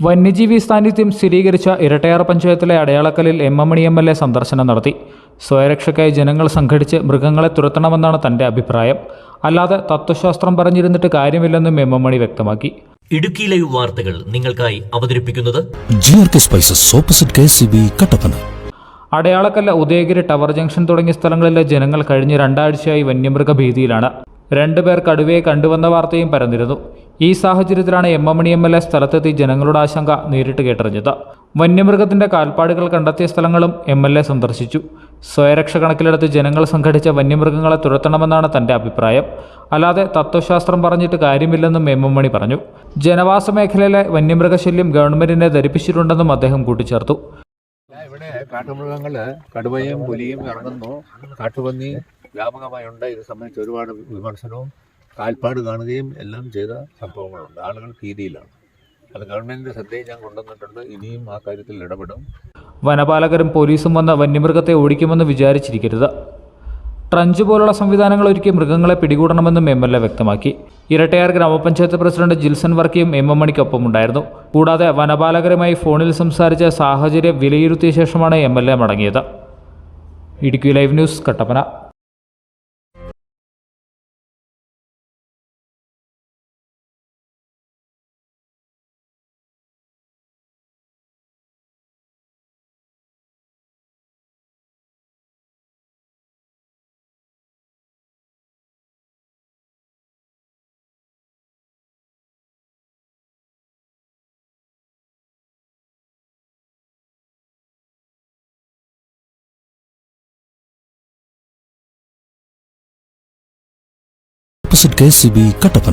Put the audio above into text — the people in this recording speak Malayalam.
വന്യജീവി സാന്നിധ്യം സ്ഥിരീകരിച്ച ഇരട്ടയാർ പഞ്ചായത്തിലെ അടയാളക്കലിൽ എം.എം. മണി സന്ദർശനം നടത്തി. സ്വയരക്ഷയ്ക്കായി ജനങ്ങൾ സംഘടിച്ച് മൃഗങ്ങളെ തുരത്തണമെന്നാണ് തന്റെ അഭിപ്രായം. അല്ലാതെ തത്വശാസ്ത്രം പറഞ്ഞിരുന്നിട്ട് കാര്യമില്ലെന്നും എം.എം. മണി വ്യക്തമാക്കി. ഇടുക്കി ലൈവ് വാർത്തകൾ നിങ്ങൾക്കായി അവതരിപ്പിക്കുന്നത് GRK spices opposite KCB Kattappana. Adayalakkalla, Udayagiri, tower junction തുടങ്ങിയ സ്ഥലങ്ങളിലെ ജനങ്ങൾ കഴിഞ്ഞ 2 ആഴ്ചയായി വന്യമൃഗ ഭീതിയിലാണ്. 2 പേർ കടുവയെ കണ്ടുവന്ന വാർത്തയും പരന്നിരുന്നു. ഈ സാഹചര്യത്തിലാണ് എം.എം. മണി സ്ഥലത്തെത്തി ജനങ്ങളുടെ ആശങ്ക നേരിട്ട് കേട്ടറിഞ്ഞത്. വന്യമൃഗത്തിന്റെ കാൽപ്പാടുകൾ കണ്ടെത്തിയ സ്ഥലങ്ങളും എം.എൽ.എ സന്ദർശിച്ചു. സ്വയരക്ഷ കണക്കിലെടുത്ത് ജനങ്ങൾ സംഘടിച്ച വന്യമൃഗങ്ങളെ തുരത്തണമെന്നാണ് തന്റെ അഭിപ്രായം. അല്ലാതെ തത്വശാസ്ത്രം പറഞ്ഞിട്ട് കാര്യമില്ലെന്നും എം.എം. മണി പറഞ്ഞു. ജനവാസ മേഖലയിലെ വന്യമൃഗശല്യം ഗവൺമെന്റിനെ ധരിപ്പിച്ചിട്ടുണ്ടെന്നും അദ്ദേഹം കൂട്ടിച്ചേർത്തു. ഇവിടെ കാട്ടുമൃഗങ്ങള് കടുവയും പുലിയും ഇറങ്ങുന്നു, കാട്ടുപന്നി വ്യാപകമായി ഉണ്ട്. ഇത് സംബന്ധിച്ച് ഒരുപാട് വിമർശനവും കാൽപ്പാട് കാണുകയും എല്ലാം ചെയ്ത സംഭവങ്ങളുണ്ട്. ആളുകൾ ഭീതിയിലാണ്. അത് ഗവൺമെന്റിന്റെ ശ്രദ്ധയിൽ ഞാൻ കൊണ്ടുവന്നിട്ടുണ്ട്. ഇനിയും ആ കാര്യത്തിൽ ഇടപെടും. വനപാലകരും പോലീസും വന്ന് വന്യമൃഗത്തെ ഓടിക്കുമെന്ന് വിചാരിച്ചിരിക്കരുത്. ട്രഞ്ച് പോലുള്ള സംവിധാനങ്ങൾ ഒരുക്കി മൃഗങ്ങളെ പിടികൂടണമെന്നും എം.എൽ.എ വ്യക്തമാക്കി. ഇരട്ടയാർ ഗ്രാമപഞ്ചായത്ത് പ്രസിഡന്റ് ജിൽസൺ വർക്കിയും എം.എം. മണിക്കൊപ്പമുണ്ടായിരുന്നു. കൂടാതെ വനപാലകരുമായി ഫോണിൽ സംസാരിച്ച സാഹചര്യം വിലയിരുത്തിയ ശേഷമാണ് എം.എൽ.എ മടങ്ങിയത്. Idukki live news, Kattappana. Opposite KCB Kattappana.